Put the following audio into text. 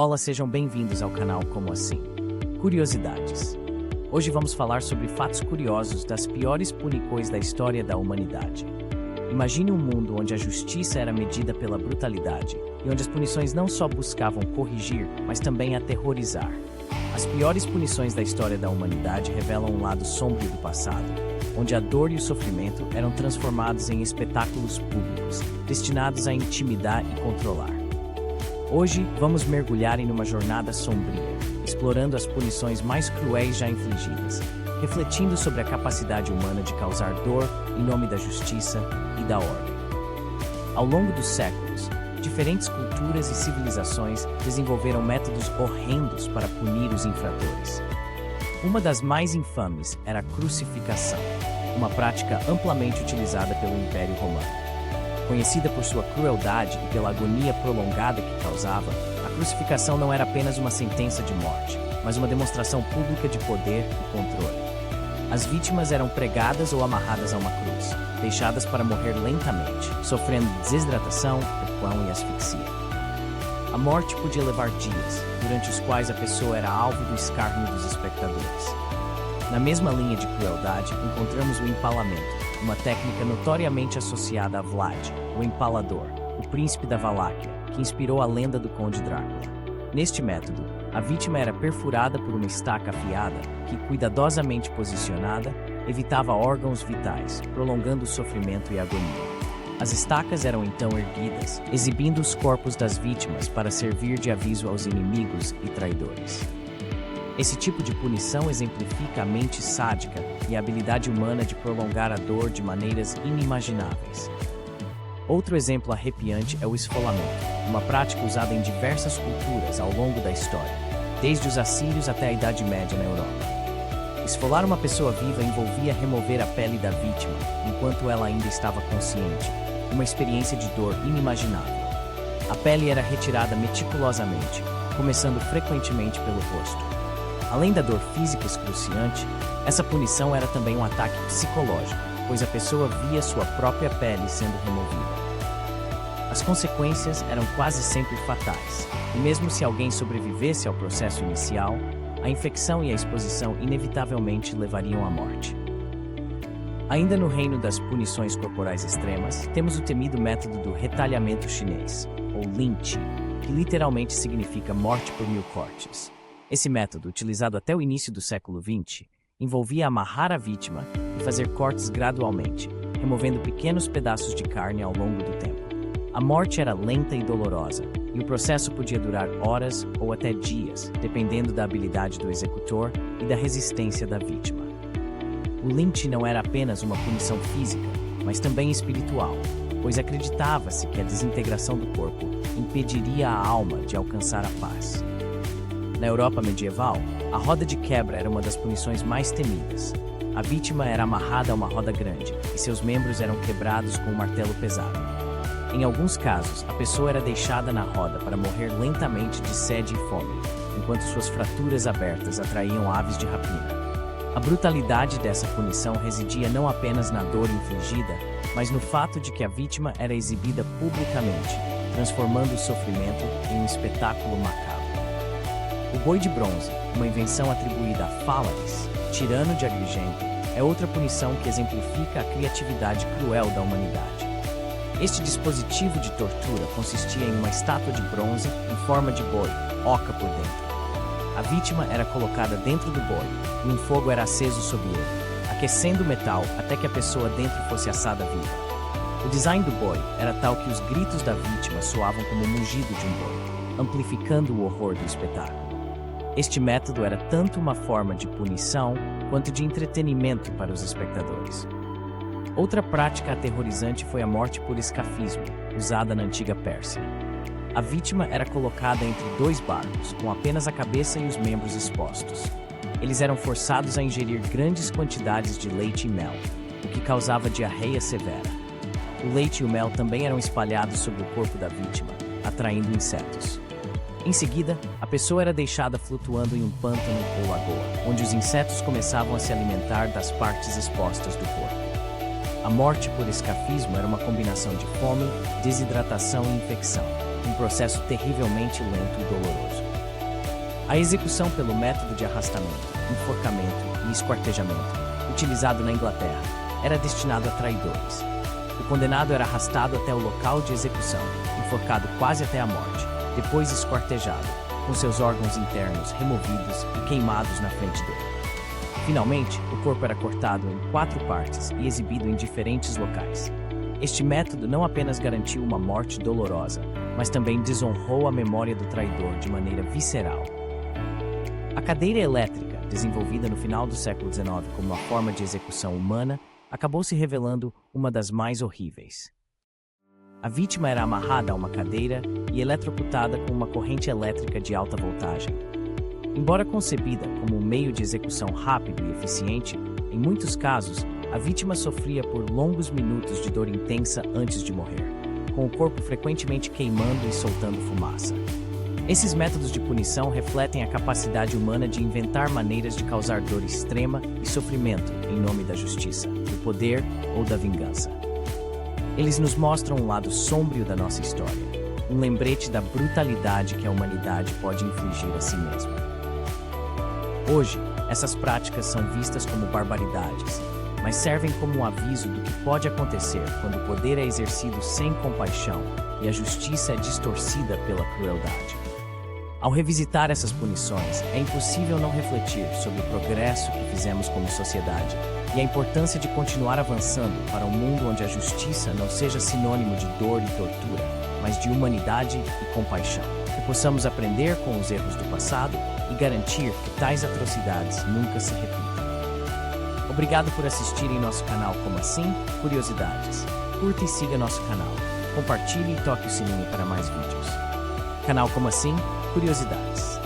Olá, sejam bem-vindos ao canal Como Assim? Curiosidades. Hoje vamos falar sobre fatos curiosos das piores punições da história da humanidade. Imagine um mundo onde a justiça era medida pela brutalidade e onde as punições não só buscavam corrigir, mas também aterrorizar. As piores punições da história da humanidade revelam um lado sombrio do passado, onde a dor e o sofrimento eram transformados em espetáculos públicos, destinados a intimidar e controlar. Hoje, vamos mergulhar em uma jornada sombria, explorando as punições mais cruéis já infligidas, refletindo sobre a capacidade humana de causar dor em nome da justiça e da ordem. Ao longo dos séculos, diferentes culturas e civilizações desenvolveram métodos horrendos para punir os infratores. Uma das mais infames era a crucificação, uma prática amplamente utilizada pelo Império Romano. Conhecida por sua crueldade e pela agonia prolongada que causava, a crucificação não era apenas uma sentença de morte, mas uma demonstração pública de poder e controle. As vítimas eram pregadas ou amarradas a uma cruz, deixadas para morrer lentamente, sofrendo desidratação, pão e asfixia. A morte podia levar dias, durante os quais a pessoa era alvo do escárnio dos espectadores. Na mesma linha de crueldade, encontramos o empalamento, uma técnica notoriamente associada a Vlad, o Empalador, o príncipe da Valáquia, que inspirou a lenda do Conde Drácula. Neste método, a vítima era perfurada por uma estaca afiada que, cuidadosamente posicionada, evitava órgãos vitais, prolongando o sofrimento e a agonia. As estacas eram então erguidas, exibindo os corpos das vítimas para servir de aviso aos inimigos e traidores. Esse tipo de punição exemplifica a mente sádica e a habilidade humana de prolongar a dor de maneiras inimagináveis. Outro exemplo arrepiante é o esfolamento, uma prática usada em diversas culturas ao longo da história, desde os assírios até a Idade Média na Europa. Esfolar uma pessoa viva envolvia remover a pele da vítima, enquanto ela ainda estava consciente, uma experiência de dor inimaginável. A pele era retirada meticulosamente, começando frequentemente pelo rosto. Além da dor física excruciante, essa punição era também um ataque psicológico, pois a pessoa via sua própria pele sendo removida. As consequências eram quase sempre fatais, e mesmo se alguém sobrevivesse ao processo inicial, a infecção e a exposição inevitavelmente levariam à morte. Ainda no reino das punições corporais extremas, temos o temido método do retalhamento chinês, ou lynching, que literalmente significa morte por 1000 cortes. Esse método, utilizado até o início do século XX, envolvia amarrar a vítima e fazer cortes gradualmente, removendo pequenos pedaços de carne ao longo do tempo. A morte era lenta e dolorosa, e o processo podia durar horas ou até dias, dependendo da habilidade do executor e da resistência da vítima. O lynch não era apenas uma punição física, mas também espiritual, pois acreditava-se que a desintegração do corpo impediria a alma de alcançar a paz. Na Europa medieval, a roda de quebra era uma das punições mais temidas. A vítima era amarrada a uma roda grande e seus membros eram quebrados com um martelo pesado. Em alguns casos, a pessoa era deixada na roda para morrer lentamente de sede e fome, enquanto suas fraturas abertas atraíam aves de rapina. A brutalidade dessa punição residia não apenas na dor infligida, mas no fato de que a vítima era exibida publicamente, transformando o sofrimento em um espetáculo macabro. O boi de bronze, uma invenção atribuída a Falaris, tirano de Agrigento, é outra punição que exemplifica a criatividade cruel da humanidade. Este dispositivo de tortura consistia em uma estátua de bronze em forma de boi, oca por dentro. A vítima era colocada dentro do boi e um fogo era aceso sob ele, aquecendo o metal até que a pessoa dentro fosse assada viva. O design do boi era tal que os gritos da vítima soavam como o mugido de um boi, amplificando o horror do espetáculo. Este método era tanto uma forma de punição quanto de entretenimento para os espectadores. Outra prática aterrorizante foi a morte por escafismo, usada na antiga Pérsia. A vítima era colocada entre 2 barcos, com apenas a cabeça e os membros expostos. Eles eram forçados a ingerir grandes quantidades de leite e mel, o que causava diarreia severa. O leite e o mel também eram espalhados sobre o corpo da vítima, atraindo insetos. Em seguida, a pessoa era deixada flutuando em um pântano ou lagoa, onde os insetos começavam a se alimentar das partes expostas do corpo. A morte por escafismo era uma combinação de fome, desidratação e infecção, um processo terrivelmente lento e doloroso. A execução pelo método de arrastamento, enforcamento e esquartejamento, utilizado na Inglaterra, era destinado a traidores. O condenado era arrastado até o local de execução, enforcado quase até a morte, depois esquartejado, com seus órgãos internos removidos e queimados na frente dele. Finalmente, o corpo era cortado em 4 partes e exibido em diferentes locais. Este método não apenas garantiu uma morte dolorosa, mas também desonrou a memória do traidor de maneira visceral. A cadeira elétrica, desenvolvida no final do século XIX como uma forma de execução humana, acabou se revelando uma das mais horríveis. A vítima era amarrada a uma cadeira e eletrocutada com uma corrente elétrica de alta voltagem. Embora concebida como um meio de execução rápido e eficiente, em muitos casos, a vítima sofria por longos minutos de dor intensa antes de morrer, com o corpo frequentemente queimando e soltando fumaça. Esses métodos de punição refletem a capacidade humana de inventar maneiras de causar dor extrema e sofrimento em nome da justiça, do poder ou da vingança. Eles nos mostram um lado sombrio da nossa história, um lembrete da brutalidade que a humanidade pode infligir a si mesma. Hoje, essas práticas são vistas como barbaridades, mas servem como um aviso do que pode acontecer quando o poder é exercido sem compaixão e a justiça é distorcida pela crueldade. Ao revisitar essas punições, é impossível não refletir sobre o progresso que fizemos como sociedade e a importância de continuar avançando para um mundo onde a justiça não seja sinônimo de dor e tortura, mas de humanidade e compaixão. Que possamos aprender com os erros do passado e garantir que tais atrocidades nunca se repitam. Obrigado por assistir em nosso canal Como Assim? Curiosidades. Curta e siga nosso canal. Compartilhe e toque o sininho para mais vídeos. Canal Como Assim? Curiosidades.